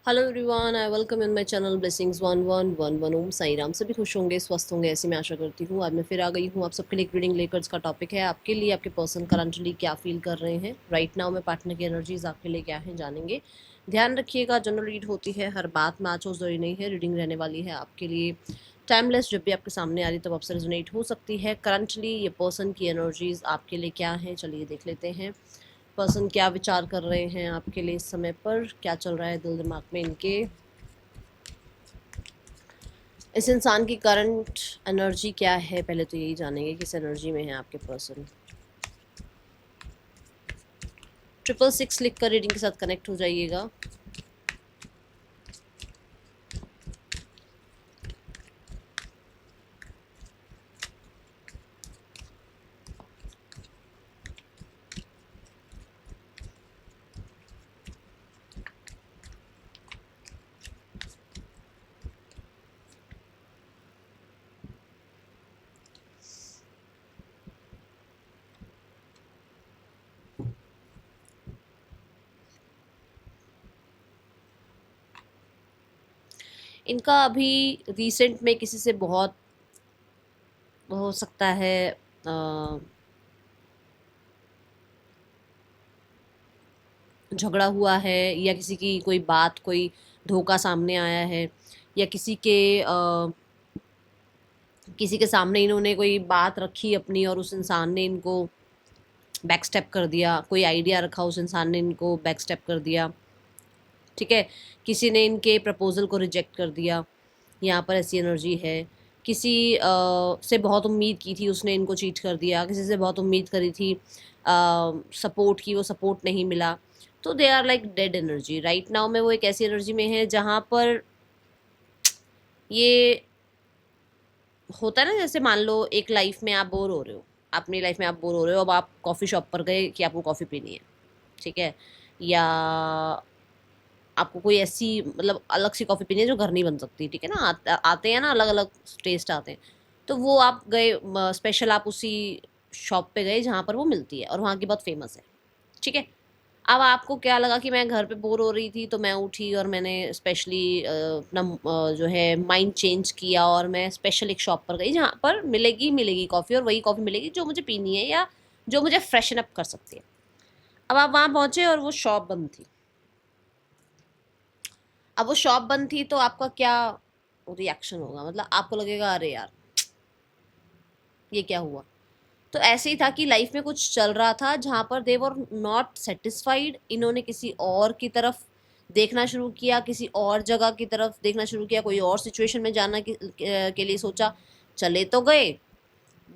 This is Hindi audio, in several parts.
Hello everyone, I welcome in my channel blessings 1111 ओम साई राम। सभी खुश होंगे, स्वस्थ होंगे, ऐसी मैं आशा करती हूँ। आज मैं फिर आ गई हूँ आप सबके लिए एक रीडिंग लेकर। इसका टॉपिक है आपके लिए आपके पर्सन करंटली क्या फील कर रहे हैं राइट नाउ में। पार्टनर की एनर्जीज आपके लिए क्या है जानेंगे। ध्यान रखिएगा, जनरल रीड होती है, हर बात मैच हो जरूरी नहीं है। रीडिंग रहने वाली है आपके लिए टाइमलेस। जब भी आपके सामने आ रही तब आपसे रेजोनेट हो सकती है। करंटली ये पर्सन की एनर्जीज आपके लिए क्या है, चलिए देख लेते हैं। पर्सन क्या विचार कर रहे हैं आपके लिए इस समय पर, क्या चल रहा है दिल दिमाग में इनके। इस इंसान की करंट एनर्जी क्या है, पहले तो यही जानेंगे किस एनर्जी में है आपके पर्सन। 666 लिख कर रीडिंग के साथ कनेक्ट हो जाइएगा। इनका अभी रिसेंट में किसी से बहुत हो सकता है झगड़ा हुआ है, या किसी की कोई बात, कोई धोखा सामने आया है, या किसी के सामने इन्होंने कोई बात रखी अपनी और उस इंसान ने इनको बैक स्टेप कर दिया। कोई आइडिया रखा, उस इंसान ने इनको बैक स्टेप कर दिया। ठीक है, किसी ने इनके प्रपोजल को रिजेक्ट कर दिया। यहाँ पर ऐसी एनर्जी है। किसी से बहुत उम्मीद की थी, उसने इनको चीट कर दिया। किसी से बहुत उम्मीद करी थी सपोर्ट की, वो सपोर्ट नहीं मिला। तो they are like dead energy right now में। वो एक ऐसी एनर्जी में है जहाँ पर ये होता है ना, जैसे मान लो एक लाइफ में आप बोर हो रहे हो, अपनी लाइफ में आप बोर हो रहे हो, अब आप कॉफ़ी शॉप पर गए कि आपको कॉफ़ी पीनी है। ठीक है, या आपको कोई ऐसी मतलब अलग सी कॉफ़ी पीनी है जो घर नहीं बन सकती। ठीक है ना, आते हैं ना अलग अलग टेस्ट आते हैं। तो वो आप गए स्पेशल, आप उसी शॉप पे गए जहाँ पर वो मिलती है और वहाँ की बहुत फेमस है। ठीक है, अब आपको क्या लगा कि मैं घर पे बोर हो रही थी तो मैं उठी और मैंने स्पेशली अपना जो है माइंड चेंज किया और मैं स्पेशल एक शॉप पर गई जहाँ पर मिलेगी मिलेगी कॉफ़ी, और वही कॉफ़ी मिलेगी जो मुझे पीनी है या जो मुझे फ्रेशन अप कर सकती है। अब आप वहाँ पहुँचे और वो शॉप बंद थी। अब वो शॉप बंद थी तो आपका क्या रिएक्शन होगा, मतलब आपको लगेगा अरे यार ये क्या हुआ। तो ऐसे ही था कि लाइफ में कुछ चल रहा था जहाँ पर दे वर नॉट सेटिस्फाइड। इन्होंने किसी और की तरफ देखना शुरू किया, किसी और जगह की तरफ देखना शुरू किया, कोई और सिचुएशन में जाना के लिए सोचा। चले तो गए,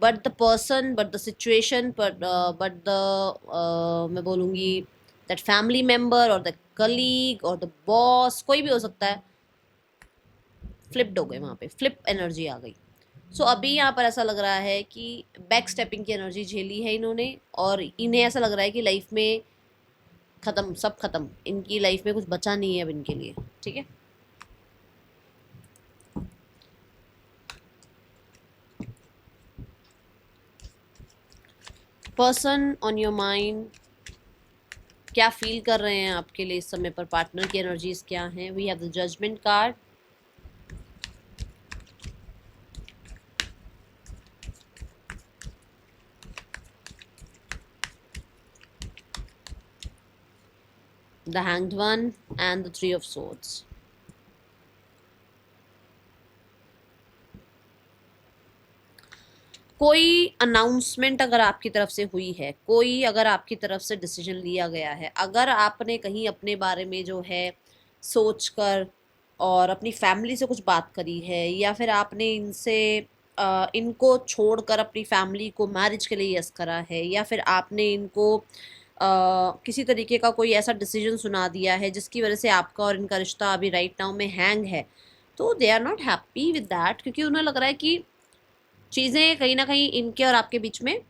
but the person, but the situation, but the मैं बोलूँगी दैट फैमिली मेम्बर और द कलीग और द बॉस, कोई भी हो सकता है, फ्लिप्ड हो गए। वहाँ पे फ्लिप एनर्जी आ गई। सो अभी यहाँ पर ऐसा लग रहा है कि बैक स्टेपिंग की एनर्जी झेली है इन्होंने, और इन्हें ऐसा लग रहा है कि लाइफ में ख़त्म, सब ख़त्म, इनकी लाइफ में कुछ बचा नहीं है अब इनके लिए। ठीक है, पर्सन ऑन योर माइंड क्या फील कर रहे हैं आपके लिए इस समय पर, पार्टनर की एनर्जीज क्या हैं। We have the judgement card, the hanged one and the three of swords. कोई अनाउंसमेंट अगर आपकी तरफ से हुई है, कोई अगर आपकी तरफ से डिसीजन लिया गया है, अगर आपने कहीं अपने बारे में जो है सोच कर और अपनी फैमिली से कुछ बात करी है, या फिर आपने इनसे इनको छोड़कर अपनी फैमिली को मैरिज के लिए यस करा है, या फिर आपने इनको किसी तरीके का कोई ऐसा डिसीजन सुना दिया है जिसकी वजह से आपका और इनका रिश्ता अभी राइट नाउ में हैंग है, तो they are not happy with that. क्योंकि उन्हें लग रहा है कि चीज़ें कहीं ना कहीं इनके और आपके बीच में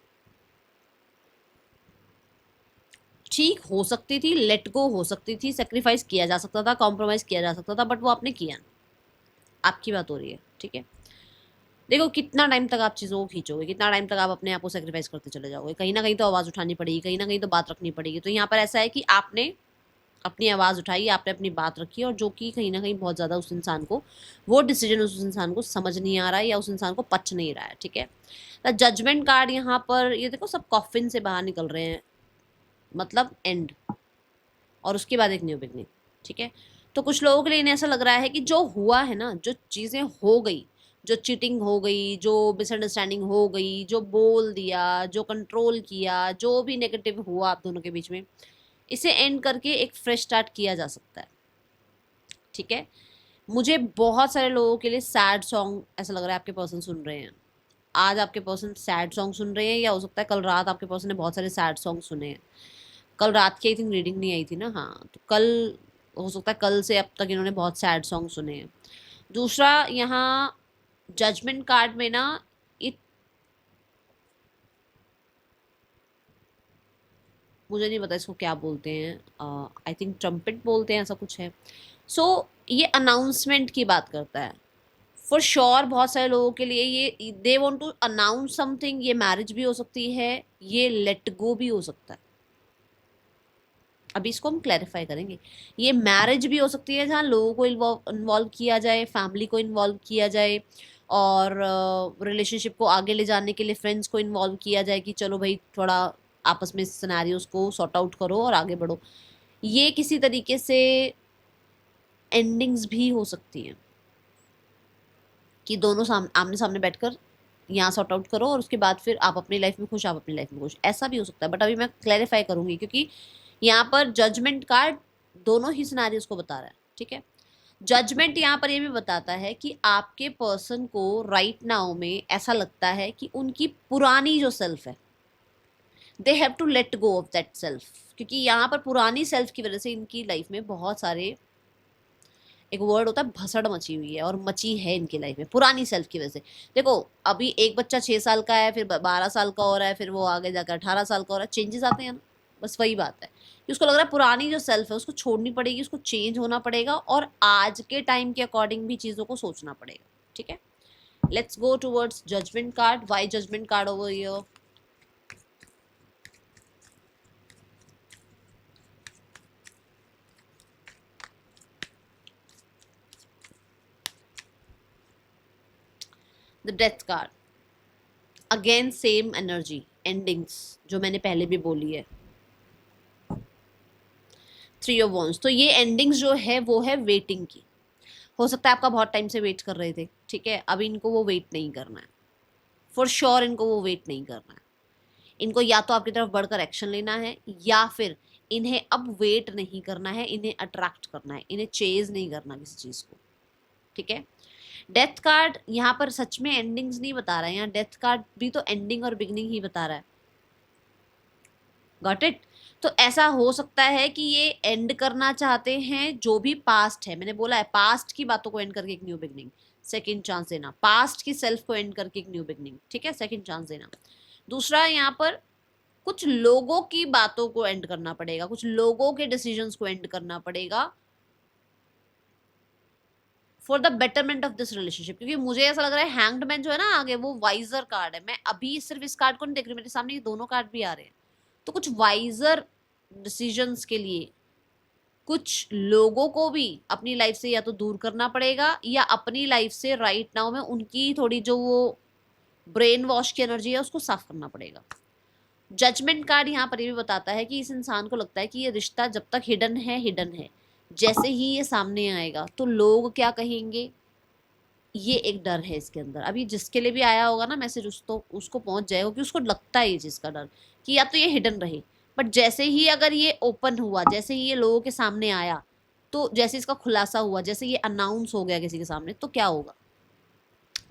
ठीक हो सकती थी, लेट गो हो सकती थी, सेक्रीफाइस किया जा सकता था, कॉम्प्रोमाइज़ किया जा सकता था, बट वो आपने किया नहीं। आपकी बात हो रही है। ठीक है, देखो कितना टाइम तक आप चीज़ों को खींचोगे, कितना टाइम तक आप अपने आप को सेक्रीफाइस करते चले जाओगे। कहीं ना कहीं तो आवाज़ उठानी पड़ेगी, कहीं ना कहीं तो बात रखनी पड़ेगी। तो यहाँ पर ऐसा है कि आपने अपनी आवाज़ उठाई, आपने अपनी बात रखी, और जो कि कहीं ना कहीं बहुत ज़्यादा उस इंसान को, वो डिसीजन उस इंसान को समझ नहीं आ रहा है या उस इंसान को पच नहीं रहा है, ठीक है। द जजमेंट कार्ड यहाँ पर, ये देखो सब कॉफिन से बाहर निकल रहे हैं, मतलब एंड, और उसके बाद एक न्यू बिगनिंग, ठीक है। तो कुछ लोगों के लिए इन्हें ऐसा लग रहा है कि जो हुआ है ना, जो चीज़ें हो गई, जो चीटिंग हो गई, जो मिसअंडरस्टैंडिंग हो गई, जो बोल दिया, जो कंट्रोल किया, जो भी नेगेटिव हुआ आप दोनों के बीच में, इसे एंड करके एक फ्रेश स्टार्ट किया जा सकता है, ठीक है। मुझे बहुत सारे लोगों के लिए सैड सॉन्ग ऐसा लग रहा है आपके पर्सन सुन रहे हैं। आज आपके पर्सन सैड सॉन्ग सुन रहे हैं, या हो सकता है कल रात आपके पर्सन ने बहुत सारे सैड सॉन्ग सुने हैं। कल रात की आई थिंक रीडिंग नहीं आई थी ना, हाँ, तो कल हो सकता है कल से अब तक इन्होंने बहुत सैड सॉन्ग सुने हैं। दूसरा, यहाँ जजमेंट कार्ड में ना, इट, मुझे नहीं पता इसको क्या बोलते हैं, आई थिंक ट्रम्पेट बोलते हैं, ऐसा कुछ है। सो ये अनाउंसमेंट की बात करता है फॉर श्योर। बहुत सारे लोगों के लिए ये they want to announce something, ये मैरिज भी हो सकती है, ये लेट गो भी हो सकता है। अभी इसको हम क्लैरिफाई करेंगे। ये मैरिज भी हो सकती है जहाँ लोगों को इन्वॉल्व किया जाए, फैमिली को इन्वॉल्व किया जाए, और रिलेशनशिप को आगे ले जाने के लिए फ्रेंड्स को इन्वॉल्व किया जाए कि चलो भाई थोड़ा आपस में सिनेरियोस को सॉर्ट आउट करो और आगे बढ़ो। ये किसी तरीके से एंडिंग्स भी हो सकती हैं कि दोनों आमने सामने बैठकर यहाँ सॉर्ट आउट करो, और उसके बाद फिर आप अपनी लाइफ में खुश, आप अपनी लाइफ में खुश, ऐसा भी हो सकता है। बट अभी मैं क्लैरिफाई करूंगी, क्योंकि यहाँ पर जजमेंट कार्ड दोनों ही सिनारियोस को बता रहा है, ठीक है। जजमेंट यहाँ पर ये भी बताता है कि आपके पर्सन को राइट नाउ में ऐसा लगता है कि उनकी पुरानी जो सेल्फ है, they have to let go of that self, क्योंकि यहाँ पर पुरानी सेल्फ की वजह से इनकी लाइफ में बहुत सारे, एक वर्ड होता है भसड़ मची हुई है, और मची है इनकी लाइफ में पुरानी सेल्फ की वजह से। देखो, अभी एक बच्चा 6 साल का है, फिर 12 साल का हो रहा है, फिर वो आगे जाकर 18 साल का हो रहा है, चेंजेस आते हैं ना, बस वही बात है कि उसको लग रहा है पुरानी जो सेल्फ है उसको छोड़नी पड़ेगी, उसको चेंज होना पड़ेगा, और आज के टाइम के अकॉर्डिंग भी चीज़ों को सोचना पड़ेगा, ठीक है। Let's go towards judgement card. Why judgement card over here? The death card, again same energy, endings, जो मैंने पहले भी बोली है। 3 ऑफ वॉन्ड्स, तो ये एंडिंग्स जो है वो है वेटिंग की। हो सकता है आपका बहुत टाइम से वेट कर रहे थे, ठीक है, अब इनको वो वेट नहीं करना है, फॉर श्योर इनको वो वेट नहीं करना है। इनको या तो आपकी तरफ बढ़कर एक्शन लेना है, या फिर इन्हें अब वेट नहीं करना है, इन्हें अट्रैक्ट करना है, इन्हें चेज नहीं करना किसी चीज़ को, ठीक है। डेथ कार्ड यहाँ पर सच में एंडिंग्स नहीं बता रहा है, यहाँ डेथ कार्ड भी तो एंडिंग और बिगनिंग ही बता रहा है। Got it? तो ऐसा हो सकता है कि ये एंड करना चाहते हैं जो भी पास्ट है, मैंने बोला है पास्ट की बातों को एंड करके एक न्यू बिगनिंग, सेकंड चांस देना, पास्ट की सेल्फ को एंड करके एक न्यू बिगनिंग, ठीक है, सेकंड चांस देना। दूसरा, यहाँ पर कुछ लोगों की बातों को एंड करना पड़ेगा, कुछ लोगों के डिसीजंस को एंड करना पड़ेगा for the betterment of this relationship, क्योंकि मुझे ऐसा लग रहा है हैंग्ड मैन जो है ना आगे, वो वाइजर कार्ड है। मैं अभी सिर्फ इस कार्ड को नहीं देख रही, मेरे सामने ये दोनों कार्ड भी आ रहे हैं। तो कुछ वाइजर डिसीजंस के लिए कुछ लोगों को भी अपनी लाइफ से या तो दूर करना पड़ेगा, या अपनी लाइफ से राइट नाउ में उनकी थोड़ी जो वो ब्रेन वॉश की एनर्जी है उसको साफ करना पड़ेगा। जजमेंट कार्ड यहाँ पर ये भी बताता है कि इस इंसान को लगता है कि ये रिश्ता जब तक हिडन है, हिडन है, जैसे ही ये सामने आएगा तो लोग क्या कहेंगे, ये एक डर है इसके अंदर। अभी जिसके लिए भी आया होगा ना मैसेज, उसको पहुंच जाएगा, कि उसको लगता है ये चीज़ का डर कि या तो ये हिडन रहे, बट जैसे ही अगर ये ओपन हुआ, जैसे ही ये लोगों के सामने आया, तो जैसे इसका खुलासा हुआ, जैसे ये अनाउंस हो गया किसी के सामने, तो क्या होगा,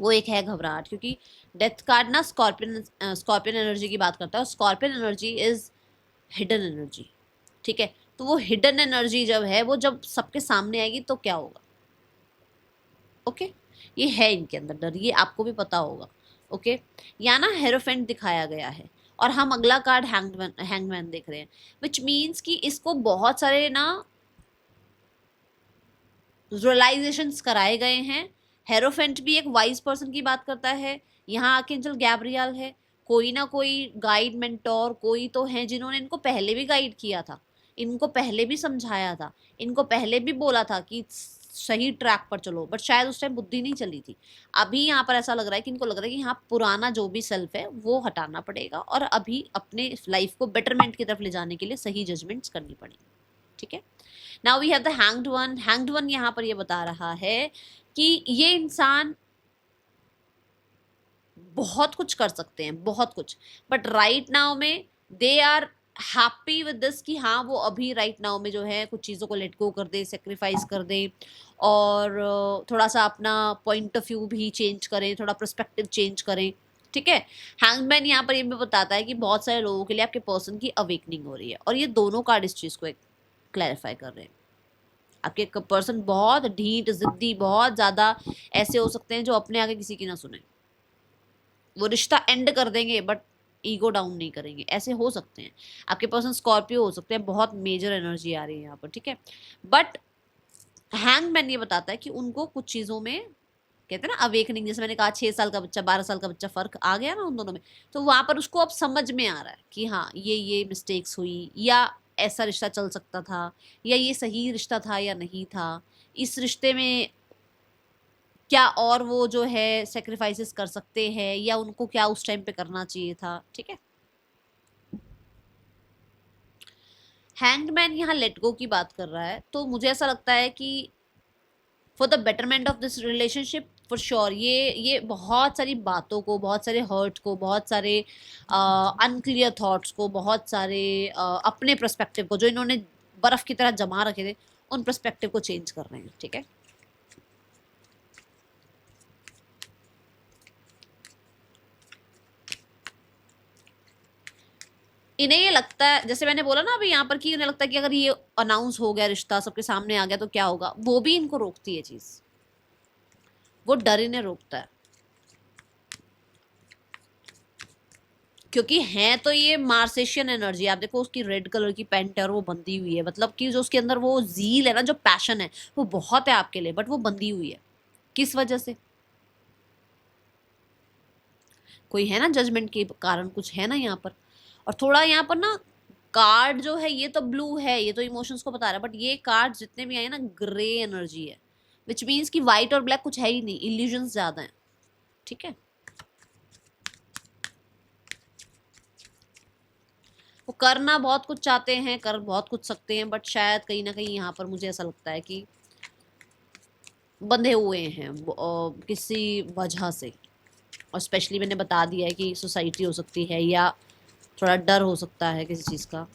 वो एक है घबराहट। क्योंकि डेथ कार्ड ना स्कॉर्पियन एनर्जी की बात करता है, और scorpion energy is hidden energy, ठीक है। तो वो हिडन एनर्जी जब है, वो जब सबके सामने आएगी तो क्या होगा, ओके। ये है इनके अंदर डर, ये आपको भी पता होगा, ओके। यहाँ ना हेरोफेंट दिखाया गया है, और हम अगला कार्ड हैंगमैन देख रहे हैं, विच मीन्स कि इसको बहुत सारे ना रियलाइजेशंस कराए गए हैं। हेरोफेंट भी एक वाइज पर्सन की बात करता है, यहाँ आर्कएंजल गैब्रियल है, कोई ना कोई गाइड मेंटोर कोई तो है जिन्होंने इनको पहले भी गाइड किया था, इनको पहले भी समझाया था, इनको पहले भी बोला था कि सही ट्रैक पर चलो, बट शायद उस टाइम बुद्धि नहीं चली थी। अभी यहाँ पर ऐसा लग रहा है कि इनको लग रहा है कि हाँ, पुराना जो भी सेल्फ है वो हटाना पड़ेगा और अभी अपने लाइफ को बेटरमेंट की तरफ ले जाने के लिए सही जजमेंट्स करनी पड़ेगी। ठीक है, now we have the hanged one. Hanged one यहाँ पर ये बता रहा है कि ये इंसान बहुत कुछ कर सकते हैं, बहुत कुछ, बट राइट नाउ में they are happy with this कि हाँ, वो अभी राइट नाउ में जो है कुछ चीज़ों को लेट गो कर दे, सेक्रीफाइस कर दे और थोड़ा सा अपना पॉइंट ऑफ व्यू भी चेंज करें, थोड़ा पर्सपेक्टिव चेंज करें। ठीक है, हैंगमैन यहाँ पर ये भी बताता है कि बहुत सारे लोगों के लिए आपके पर्सन की अवेकनिंग हो रही है, और ये दोनों कार्ड इस चीज़ को एक क्लैरिफाई कर रहे हैं। आपके पर्सन बहुत ढीठ, जिद्दी, बहुत ज़्यादा ऐसे हो सकते हैं जो अपने आगे किसी की ना सुने, वो रिश्ता एंड कर देंगे बट ईगो डाउन नहीं करेंगे, ऐसे हो सकते हैं। आपके पर्सन स्कॉर्पियो हो सकते हैं, बहुत मेजर एनर्जी आ रही है यहाँ पर। ठीक है, बट हैंगमैन ये बताता है कि उनको कुछ चीज़ों में कहते हैं ना अवेकनिंग, जैसे मैंने कहा 6 साल का बच्चा 12 साल का बच्चा, फर्क आ गया ना उन दोनों में, तो वहां पर उसको अब समझ में आ रहा है कि हाँ, ये मिस्टेक्स हुई, या ऐसा रिश्ता चल सकता था, या ये सही रिश्ता था या नहीं था, इस रिश्ते में क्या और वो जो है सेक्रीफाइसेस कर सकते हैं, या उनको क्या उस टाइम पे करना चाहिए था। ठीक है, हैंगमैन यहाँ लेट गो की बात कर रहा है, तो मुझे ऐसा लगता है कि for the betterment of this relationship for sure ये बहुत सारी बातों को, बहुत सारे हर्ट को, बहुत सारे अनक्लियर थॉट्स को, बहुत सारे अपने पर्सपेक्टिव को जो इन्होंने बर्फ की तरह जमा रखे थे, उन पर्सपेक्टिव को चेंज कर रहे हैं। ठीक है, इन्हें ये लगता है, जैसे मैंने बोला ना अभी यहाँ पर, कि इन्हें लगता है कि अगर ये अनाउंस हो गया, रिश्ता सबके सामने आ गया तो क्या होगा, वो भी इनको रोकती है चीज, वो डर इन्हें रोकता है। क्योंकि है तो ये मार्सेशियन एनर्जी, आप देखो उसकी रेड कलर की पैंट है और वो बंधी हुई है, मतलब कि जो उसके अंदर वो जील है ना, जो पैशन है, वो बहुत है आपके लिए, बट वो बंधी हुई है। किस वजह से? कोई है ना, जजमेंट के कारण कुछ है ना यहाँ पर। और थोड़ा यहाँ पर ना कार्ड जो है, ये तो ब्लू है, ये तो इमोशंस को बता रहा है, बट ये कार्ड जितने भी आए ना, ग्रे एनर्जी है, विच मीन्स कि व्हाइट और ब्लैक कुछ है ही नहीं, इल्यूजन्स ज्यादा है। ठीक है, वो करना बहुत कुछ चाहते हैं, कर बहुत कुछ सकते हैं, बट शायद कहीं ना कहीं यहाँ पर मुझे ऐसा लगता है कि बंधे हुए हैं किसी वजह से। और स्पेशली मैंने बता दिया है कि सोसाइटी हो सकती है, या थोड़ा डर हो सकता है किसी चीज़ का।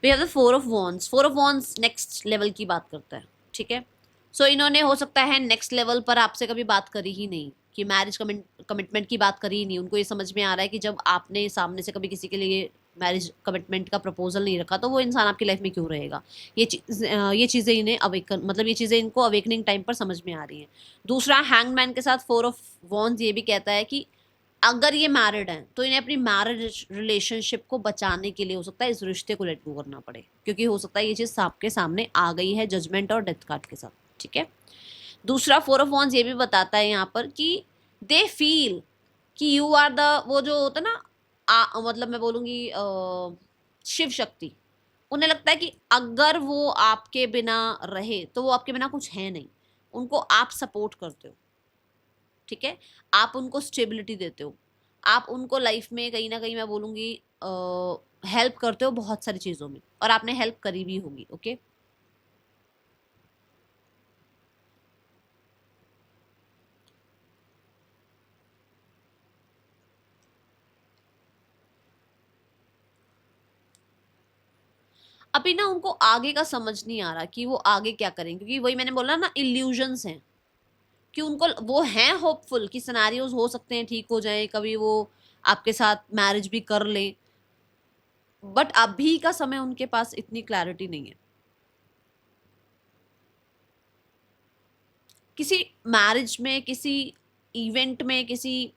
We have the four of wands. Four of wands next level की बात करता है। ठीक है, सो इन्होंने हो सकता है नेक्स्ट लेवल पर आपसे कभी बात करी ही नहीं, कि मैरिज कमिटमेंट की बात करी ही नहीं। उनको ये समझ में आ रहा है कि जब आपने सामने से कभी किसी के लिए मैरिज कमिटमेंट का प्रपोजल नहीं रखा, तो वो इंसान आपकी लाइफ में क्यों रहेगा। ये चीज़ें इन्हें अवेकन, मतलब ये चीज़ें इनको अवेकनिंग टाइम पर समझ में आ रही हैं। दूसरा, हैंगमैन के साथ फोर ऑफ वॉन्ड्स ये भी कहता है कि अगर ये मैरिड हैं तो इन्हें अपनी मैरिज रिलेशनशिप को बचाने के लिए हो सकता है इस रिश्ते को लेट गो करना पड़े, क्योंकि हो सकता है ये चीज़ आपके सामने आ गई है जजमेंट और डेथ कार्ड के साथ। ठीक है, दूसरा, फोर ऑफ वॉन्ड्स ये भी बताता है यहाँ पर कि दे फील कि यू आर द, वो जो होता है ना, मतलब मैं बोलूँगी शिव शक्ति। उन्हें लगता है कि अगर वो आपके बिना रहे तो वो आपके बिना कुछ है नहीं, उनको आप सपोर्ट करते हो। ठीक है, आप उनको स्टेबिलिटी देते हो, आप उनको लाइफ में कहीं ना कहीं मैं बोलूँगी हेल्प करते हो बहुत सारी चीज़ों में, और आपने हेल्प करी भी होगी। ओके, अभी ना उनको आगे का समझ नहीं आ रहा कि वो आगे क्या करें, क्योंकि वही मैंने बोला ना, इल्यूजन्स हैं, कि उनको वो हैं होपफुल कि सिनेरियोज हो सकते हैं ठीक हो जाए, कभी वो आपके साथ मैरिज भी कर लें, बट अभी का समय उनके पास इतनी क्लैरिटी नहीं है। किसी मैरिज में, किसी इवेंट में, किसी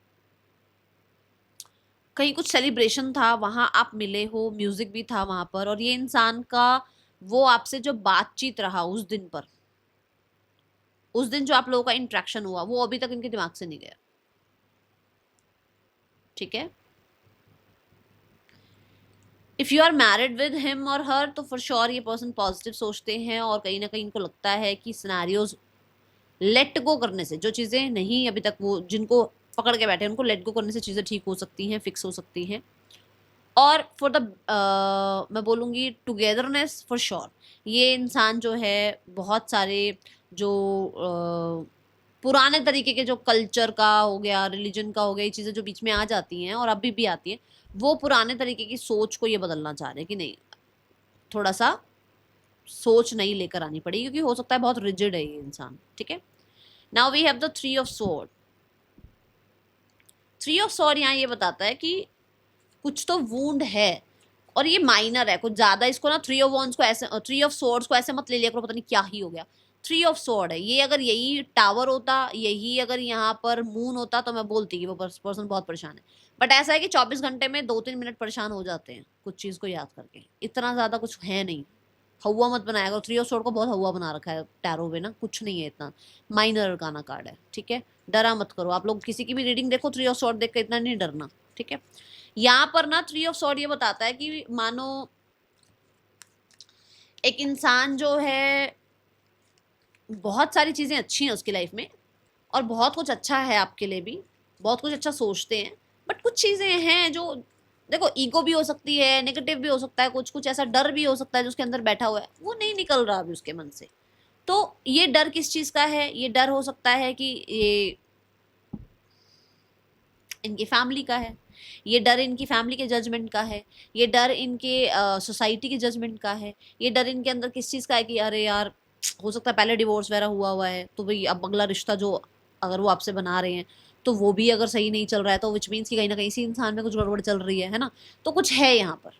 कहीं कुछ सेलिब्रेशन था, वहां आप मिले हो, म्यूजिक भी था वहां पर, और ये इंसान का वो आपसे जो बातचीत रहा उस दिन पर, उस दिन जो आप लोगों का इंटरेक्शन हुआ, वो अभी तक इनके दिमाग से नहीं गया। ठीक है। If you are married with him और हर, तो फॉर श्योर ये पर्सन पॉजिटिव सोचते हैं, और कहीं ना कहीं इनको लगता है कि सिनेरियोज लेट गो करने से, जो चीजें नहीं अभी तक वो जिनको पकड़ के बैठे हैं, उनको लेट गो करने से चीजें ठीक हो सकती हैं, फिक्स हो सकती हैं। और फॉर द मैं बोलूँगी टुगेदरनेस, फॉर श्योर ये इंसान जो है बहुत सारे जो पुराने तरीके के, जो कल्चर का हो गया, रिलीजन का हो गया, ये चीज़ें जो बीच में आ जाती हैं और अभी भी आती हैं, वो पुराने तरीके की सोच को ये बदलना चाह रहे हैं कि नहीं, थोड़ा सा सोच नई लेकर आनी पड़ेगी, क्योंकि हो सकता है बहुत रिजिड है ये इंसान। ठीक है। Now we have the three of sword. Three of sword यहाँ ये बताता है कि कुछ तो वूंड है, और ये माइनर है, कुछ ज्यादा इसको ना, थ्री ऑफ वॉन्ड्स को ऐसे, थ्री ऑफ स्वॉर्ड्स को ऐसे मत ले लिया करो, पता नहीं क्या ही हो गया। थ्री ऑफ स्वॉर्ड है ये, अगर यही टावर होता, यही अगर यहाँ पर मून होता, तो मैं बोलती कि वो पर्सन बहुत परेशान है। बट ऐसा है कि 24 घंटे में 2-3 मिनट परेशान हो जाते हैं कुछ चीज को याद करके, इतना ज्यादा कुछ है नहीं। हवा मत बनाया करो, थ्री ऑफ स्वॉर्ड को बहुत हवा बना रखा है टैरो में ना, कुछ नहीं है इतना, माइनर अरकाना कार्ड है। ठीक है। डरा मत करो आप लोग, किसी की भी रीडिंग देखो, थ्री ऑफ स्वॉर्ड देख के इतना नहीं डरना। ठीक है। यहाँ पर ना थ्री ऑफ सॉर्ड ये बताता है कि मानो एक इंसान जो है, बहुत सारी चीजें अच्छी हैं उसकी लाइफ में, और बहुत कुछ अच्छा है आपके लिए भी, बहुत कुछ अच्छा सोचते हैं, बट कुछ चीजें हैं जो, देखो ईगो भी हो सकती है, नेगेटिव भी हो सकता है, कुछ कुछ ऐसा डर भी हो सकता है जो उसके अंदर बैठा हुआ है, वो नहीं निकल रहा अभी उसके मन से। तो ये डर किस चीज का है? ये डर हो सकता है कि ये इनकी फैमिली का है, ये डर इनकी फैमिली के जजमेंट का है, ये डर इनके सोसाइटी के जजमेंट का है, ये डर इनके अंदर किस चीज़ का है कि अरे यार, हो सकता है पहले डिवोर्स वगैरह हुआ हुआ है, तो भाई अब अगला रिश्ता जो अगर वो आपसे बना रहे हैं, तो वो भी अगर सही नहीं चल रहा है, तो विच मीन्स कि कहीं ना कहीं इसी इंसान में कुछ गड़बड़ चल रही है ना, तो कुछ है यहाँ पर।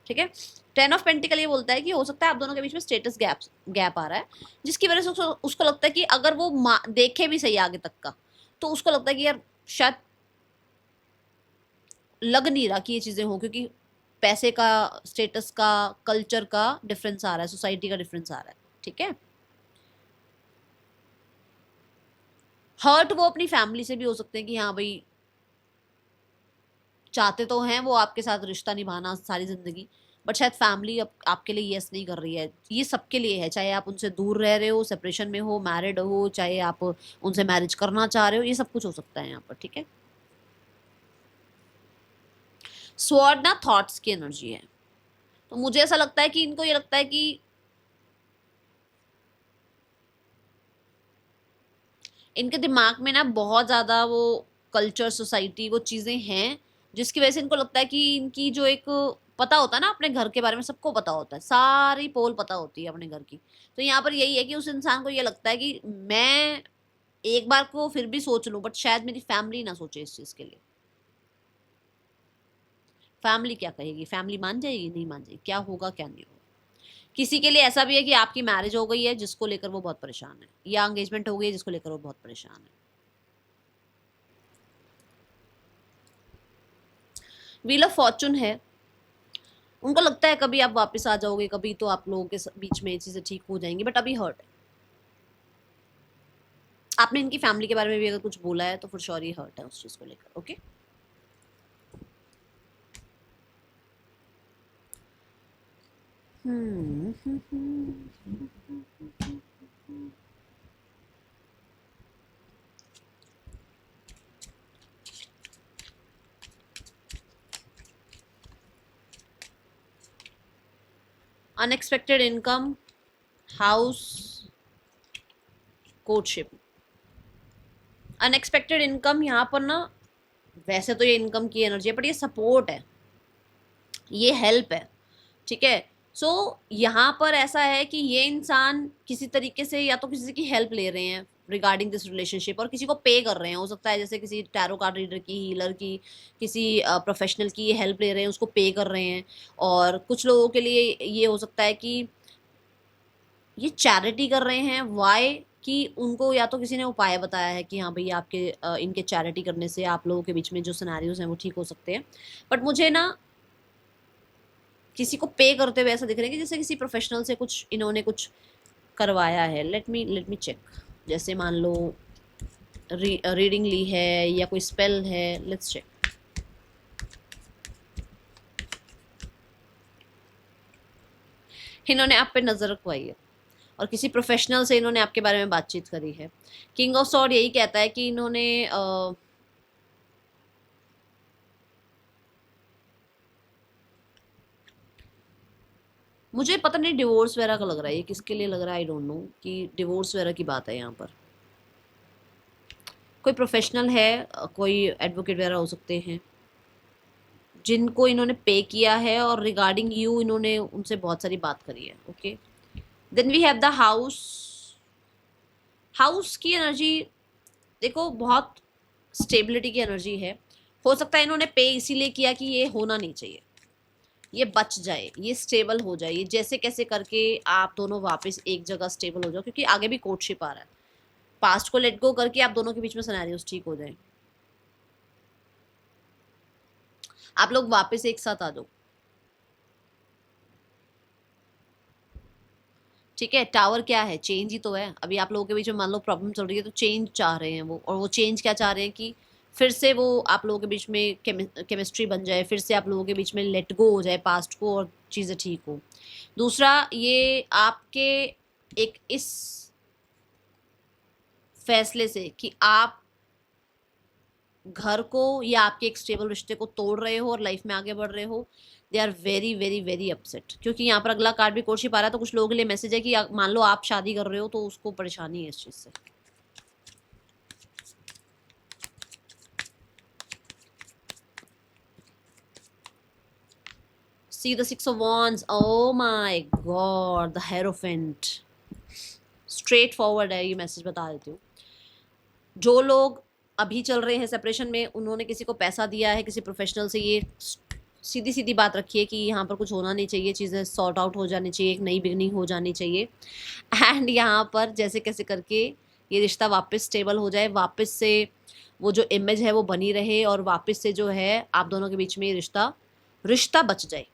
ठीक है। 10 ऑफ पेंटिकल ये बोलता है कि हो सकता है आप दोनों के बीच में स्टेटस गैप आ रहा है, जिसकी वजह से उसको लगता है कि अगर वो देखे भी सही आगे तक का, तो उसको लगता है कि यार शायद लग नहीं रहा कि ये चीजें हो, क्योंकि पैसे का, स्टेटस का, कल्चर का डिफरेंस आ रहा है, सोसाइटी का डिफरेंस आ रहा है। ठीक है। हर्ट वो अपनी फैमिली से भी हो सकते हैं कि हाँ भाई, चाहते तो हैं वो आपके साथ रिश्ता निभाना सारी जिंदगी, बट शायद फैमिली आपके लिए यस नहीं कर रही है। ये सबके लिए है, चाहे आप उनसे दूर रह रहे हो, सेपरेशन में हो, मैरिड हो, चाहे आप उनसे मैरिज करना चाह रहे हो, ये सब कुछ हो सकता है यहाँ पर। ठीक है। स्वॉर्ड ना थॉट्स की एनर्जी है, तो मुझे ऐसा लगता है कि इनको ये लगता है कि इनके दिमाग में ना बहुत ज्यादा वो कल्चर, सोसाइटी, वो चीजें हैं, जिसकी वजह से इनको लगता है कि इनकी जो एक, पता होता है ना अपने घर के बारे में, सबको पता होता है, सारी पोल पता होती है अपने घर की। तो यहाँ पर यही है कि उस इंसान को ये लगता है कि मैं एक बार को फिर भी सोच लूं, बट शायद मेरी फैमिली ना सोचे इस चीज के लिए। फैमिली क्या कहेगी, फैमिली मान जाएगी, नहीं मान जाएगी, क्या होगा क्या नहीं होगा। किसी के लिए ऐसा भी है कि आपकी मैरिज हो गई है जिसको लेकर वो बहुत परेशान है, या एंगेजमेंट हो गई है जिसको लेकर वो बहुत परेशान है। व्हील ऑफ फॉर्चून है, उनको लगता है कभी आप वापस आ जाओगे, कभी तो आप लोगों के बीच में चीजें ठीक हो जाएंगी, बट अभी हर्ट है। आपने इनकी फैमिली के बारे में भी अगर कुछ बोला है, तो फिर श्योर ही हर्ट है उस चीज को लेकर। Okay. Unexpected income, house, courtship. Unexpected income यहाँ पर ना, वैसे तो ये इनकम की एनर्जी है, बट ये सपोर्ट है, ये हेल्प है। ठीक है। सो यहाँ पर ऐसा है कि ये इंसान किसी तरीके से या तो किसी की हेल्प ले रहे हैं रिगार्डिंग दिस रिलेशनशिप, और किसी को पे कर रहे हैं, हो सकता है जैसे किसी टैरो कार्ड रीडर की, हीलर की, किसी प्रोफेशनल की ये हेल्प ले रहे हैं, उसको पे कर रहे हैं। और कुछ लोगों के लिए ये हो सकता है कि ये चैरिटी कर रहे हैं। वाई? कि उनको या तो किसी ने उपाय बताया है कि हाँ भैया आपके इनके चैरिटी करने से आप लोगों के बीच में जो सिनेरियोज हैं वो ठीक हो सकते हैं। बट मुझे ना किसी को पे करते हुए ऐसा दिख रहा है कि जैसे किसी प्रोफेशनल से कुछ इन्होंने कुछ करवाया है। Let me check. जैसे मान लो रीडिंग ली है या कोई स्पेल है। Let's check. इन्होंने आप पे नजर रखवाई है और किसी प्रोफेशनल से इन्होंने आपके बारे में बातचीत करी है। किंग ऑफ सॉर्ड यही कहता है कि इन्होंने मुझे पता नहीं डिवोर्स वगैरह का लग रहा है। ये किसके लिए लग रहा है आई डोंट नो कि डिवोर्स वगैरह की बात है यहाँ पर। कोई प्रोफेशनल है, कोई एडवोकेट वगैरह हो सकते हैं जिनको इन्होंने पे किया है और रिगार्डिंग यू इन्होंने उनसे बहुत सारी बात करी है। Okay, then we have the house. House की एनर्जी देखो बहुत स्टेबिलिटी की एनर्जी है। हो सकता है इन्होंने पे इसीलिए किया कि ये होना नहीं चाहिए, ये बच जाए, ये स्टेबल हो जाए, ये जैसे कैसे करके आप दोनों वापस एक जगह स्टेबल हो जाओ, क्योंकि आगे भी कोर्टशिप आ रहा है। पास्ट को लेट गो करके आप दोनों के बीच में सिनेरियोस ठीक हो जाए, आप लोग वापस एक साथ आ जाओ। ठीक है, टावर क्या है? चेंज ही तो है। अभी आप लोगों के बीच में मान लो प्रॉब्लम चल रही है तो चेंज चाह रहे हैं वो, और वो चेंज क्या चाह रहे हैं कि फिर से वो आप लोगों के बीच में केमिस्ट्री बन जाए, फिर से आप लोगों के बीच में लेट गो हो जाए पास्ट को और चीज़ें ठीक हो। दूसरा, ये आपके एक इस फैसले से कि आप घर को या आपके एक स्टेबल रिश्ते को तोड़ रहे हो और लाइफ में आगे बढ़ रहे हो, they are very very very upset. क्योंकि यहाँ पर अगला कार्ड भी कोर्टशिप आ रहा है, तो कुछ लोगों के लिए मैसेज है कि मान लो आप शादी कर रहे हो तो उसको परेशानी है इस चीज से। See the six of wands, oh my God, the hierophant. Straight forward है ये मैसेज, बता देती हूँ। जो लोग अभी चल रहे हैं सेपरेशन में, उन्होंने किसी को पैसा दिया है, किसी प्रोफेशनल से, ये सीधी सीधी बात रखी है कि यहाँ पर कुछ होना नहीं चाहिए, चीज़ें सॉर्ट आउट हो जानी चाहिए, एक नई बिगनिंग हो जानी चाहिए। एंड यहाँ पर जैसे कैसे करके ये रिश्ता वापस स्टेबल हो जाए, वापस से वो जो इमेज है वो बनी रहे, और वापस से जो है आप दोनों के बीच में ये रिश्ता रिश्ता बच जाए।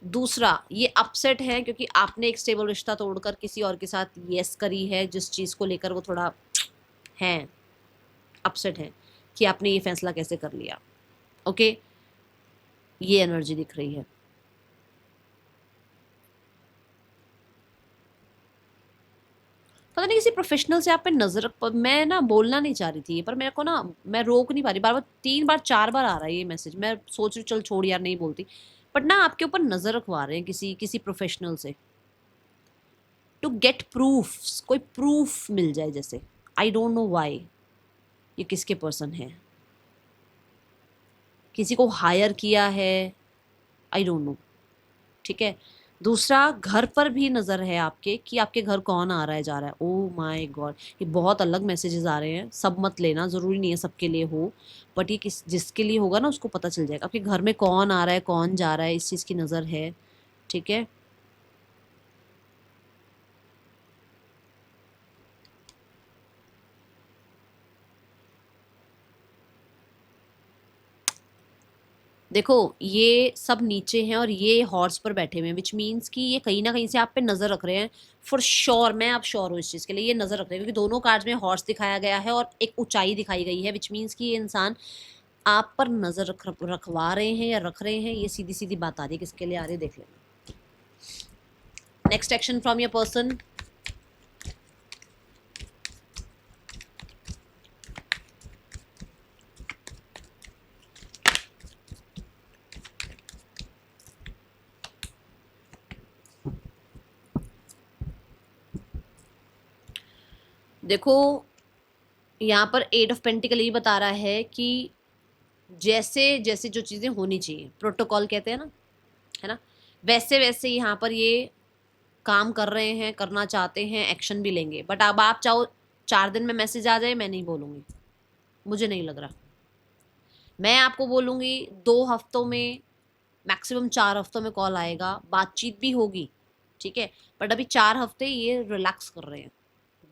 दूसरा, ये अपसेट है क्योंकि आपने एक स्टेबल रिश्ता तोड़कर किसी और के साथ यस करी है, जिस चीज़ को लेकर वो थोड़ा है अपसेट है कि आपने ये फैसला कैसे कर लिया। ओके, ये एनर्जी दिख रही है। पता नहीं किसी प्रोफेशनल से आप पे नजर, मैं ना बोलना नहीं चाह रही थी पर मेरे को ना, मैं रोक नहीं पा रही, बार बार 3 बार 4 बार आ रहा है ये मैसेज। मैं सोच रही चल छोड़ यार, नहीं बोलती, बट ना आपके ऊपर नजर रखवा रहे हैं किसी किसी प्रोफेशनल से, टू गेट प्रूफ, कोई प्रूफ मिल जाए जैसे। आई डोंट नो वाई ये किसके पर्सन है, किसी को हायर किया है, आई डोंट नो। ठीक है, दूसरा, घर पर भी नज़र है आपके कि आपके घर कौन आ रहा है जा रहा है। ओह माय गॉड, ये बहुत अलग मैसेजेस आ रहे हैं, सब मत लेना, ज़रूरी नहीं है सबके लिए हो, बट ये किस जिसके लिए होगा ना उसको पता चल जाएगा आपके घर में कौन आ रहा है कौन जा रहा है, इस चीज़ की नज़र है। ठीक है, देखो ये सब नीचे हैं और ये हॉर्स पर बैठे हुए हैं, विच मीन्स कि ये कहीं ना कहीं से आप पे नजर रख रहे हैं। फॉर श्योर, मैं आप श्योर हूँ इस चीज़ के लिए, ये नजर रख रहे हैं क्योंकि दोनों कार्ड्स में हॉर्स दिखाया गया है और एक ऊंचाई दिखाई गई है, विच मीन्स कि ये इंसान आप पर नजर रखवा रहे हैं या रख रहे हैं। ये सीधी सीधी बात आ रही है, किसके लिए आ रही है देख लेना। Next action from your person. देखो यहाँ पर 8 ऑफ पेंटिकल ये बता रहा है कि जैसे जैसे जो चीज़ें होनी चाहिए, प्रोटोकॉल कहते हैं ना, है ना, वैसे वैसे यहाँ पर ये काम कर रहे हैं, करना चाहते हैं, एक्शन भी लेंगे। बट अब आप चाहो 4 दिन में मैसेज आ जाए, मैं नहीं बोलूँगी, मुझे नहीं लग रहा। मैं आपको बोलूँगी 2 हफ्तों में, मैक्सिमम 4 हफ्तों में कॉल आएगा, बातचीत भी होगी। ठीक है, बट अभी 4 हफ्ते ये रिलैक्स कर रहे हैं,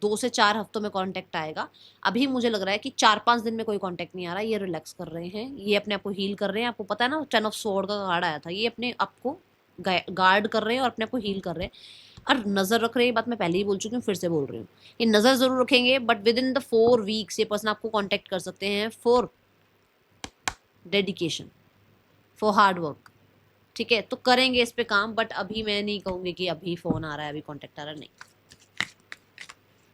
2 से 4 हफ्तों में कांटेक्ट आएगा। अभी मुझे लग रहा है कि 4-5 दिन में कोई कांटेक्ट नहीं आ रहा, ये रिलैक्स कर रहे हैं, ये अपने आप को हील कर रहे हैं। आपको पता है ना 10 ऑफ स्वॉर्ड का कार्ड आया था, ये अपने आप को गार्ड कर रहे हैं और अपने आप को हील कर रहे हैं और नजर रख रहे हैं। ये बात मैं पहले ही बोल चुकी हूँ, फिर से बोल रही हूँ, ये नजर जरूर रखेंगे, but with in the 4 weeks ये पर्सन आपको कांटेक्ट कर सकते हैं for dedication, for hard work. ठीक है, तो करेंगे इस पे काम, बट अभी मैं नहीं कहूंगी कि अभी फोन आ रहा है, अभी कांटेक्ट आ रहा है, नहीं।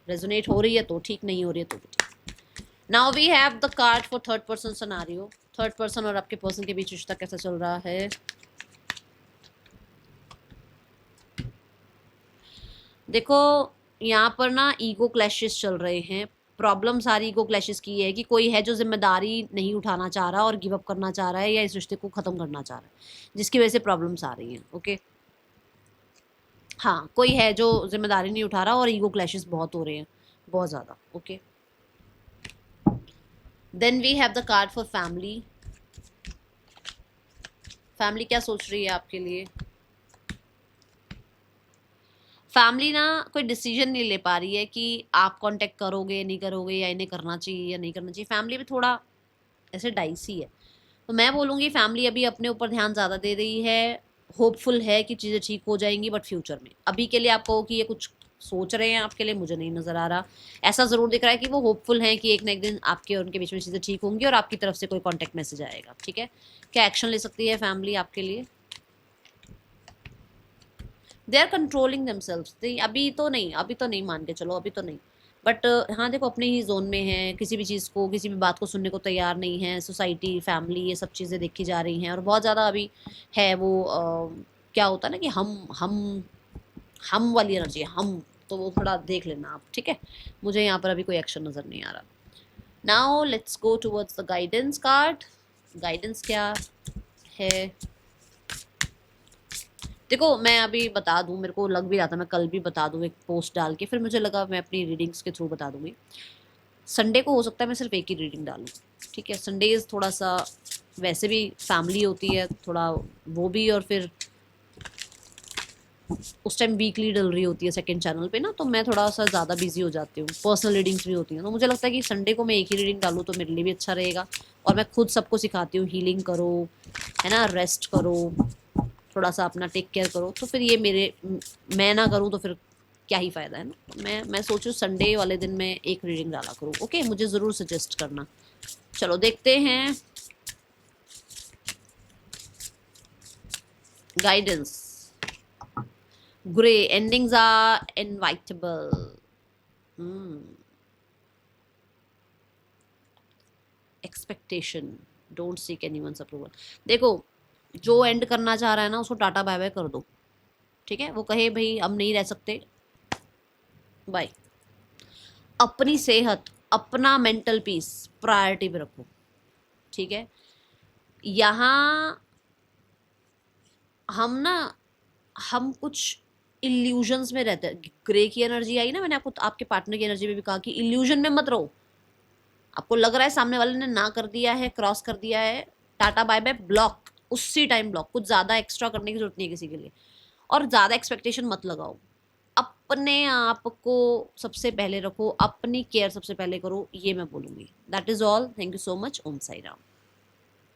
रेजोनेट हो रही है तो ठीक, नहीं हो रही है तो भी ठीक। Now we have the card for third person scenario. Third person और आपके पर्सन के बीच रिश्ता कैसा चल रहा है। देखो यहाँ पर ना ईगो क्लैशेस चल रहे हैं। प्रॉब्लम सारी ईगो क्लैशेस की है कि कोई है जो जिम्मेदारी नहीं उठाना चाह रहा और गिव अप करना चाह रहा है या इस रिश्ते को ख़त्म करना चाह रहा है, जिसकी वजह से प्रॉब्लम्स आ रही हैं। ओके, हाँ, कोई है जो जिम्मेदारी नहीं उठा रहा और ईगो क्लैशेस बहुत हो रहे हैं, बहुत ज़्यादा। Okay, then we have the card for family. Family क्या सोच रही है आपके लिए। फैमिली ना कोई डिसीजन नहीं ले पा रही है कि आप कांटेक्ट करोगे नहीं करोगे, या इन्हें करना चाहिए या नहीं करना चाहिए। फैमिली भी थोड़ा ऐसे डाइसी है, तो मैं बोलूँगी फैमिली अभी अपने ऊपर ध्यान ज़्यादा दे रही है, होपफुल है कि चीज़ें ठीक हो जाएंगी, बट फ्यूचर में। अभी के लिए आप कहो कि ये कुछ सोच रहे हैं आपके लिए, मुझे नहीं नज़र आ रहा। ऐसा ज़रूर दिख रहा है कि वो होपफुल हैं कि एक ना एक दिन आपके और उनके बीच में चीज़ें ठीक होंगी और आपकी तरफ से कोई कॉन्टैक्ट मैसेज आएगा। ठीक है, क्या एक्शन ले सकती है फैमिली आपके लिए। They are controlling themselves. अभी तो नहीं, अभी तो नहीं मान के चलो, अभी तो नहीं, बट हाँ देखो अपने ही जोन में है, किसी भी चीज़ को, किसी भी बात को सुनने को तैयार नहीं है। सोसाइटी, फैमिली, ये सब चीज़ें देखी जा रही हैं और बहुत ज़्यादा अभी है वो क्या होता है ना कि हम वाली एनर्जी है, हम, तो वो थोड़ा देख लेना आप। ठीक है, मुझे यहाँ पर अभी कोई एक्शन नज़र नहीं आ रहा। Now let's go towards the guidance card. Guidance क्या है। देखो मैं अभी बता दूं, मेरे को लग भी रहा था मैं कल भी बता दूं एक पोस्ट डाल के, फिर मुझे लगा मैं अपनी रीडिंग्स के थ्रू बता दूंगी। संडे को हो सकता है मैं सिर्फ एक ही रीडिंग डालूं। ठीक है, संडेज थोड़ा सा वैसे भी फैमिली होती है थोड़ा, वो भी, और फिर उस टाइम वीकली डल रही होती है सेकंड चैनल पे ना, तो मैं थोड़ा सा ज़्यादा बिजी हो जाती हूँ, पर्सनल रीडिंग्स भी होती हैं, तो मुझे लगता है कि संडे को मैं एक ही रीडिंग डालूँ तो मेरे लिए भी अच्छा रहेगा। और मैं खुद सबको सिखाती हूँ हीलिंग करो, है ना, रेस्ट करो, थोड़ा सा अपना टेक केयर करो, तो फिर ये मैं ना करूँ तो फिर क्या ही फ़ायदा है ना। मैं सोचूं संडे वाले दिन मैं एक रीडिंग डाला करूँ। ओके, मुझे ज़रूर सजेस्ट करना। चलो देखते हैं guidance. Grey endings are inevitable. Expectation, don't seek anyone's approval. देखो जो एंड करना चाह रहा है ना उसको टाटा बाय बाय कर दो। ठीक है, वो कहे भाई हम नहीं रह सकते, बाय। अपनी सेहत, अपना मेंटल पीस प्रायोरिटी पे रखो। ठीक है, यहाँ हम कुछ इल्यूजन्स में रहते हैं। ग्रे की एनर्जी आई ना, मैंने आपको आपके पार्टनर की एनर्जी में भी कहा कि इल्यूजन में मत रहो। आपको लग रहा है सामने वाले ने ना कर दिया है, क्रॉस कर दिया है, टाटा बाय बाय, ब्लॉक, उसी टाइम ब्लॉक। कुछ ज़्यादा एक्स्ट्रा करने की जरूरत नहीं है किसी के लिए, और ज़्यादा एक्सपेक्टेशन मत लगाओ। अपने आप को सबसे पहले रखो, अपनी केयर सबसे पहले करो, ये मैं बोलूँगी। That is all. Thank you so much. Om Sai Ram.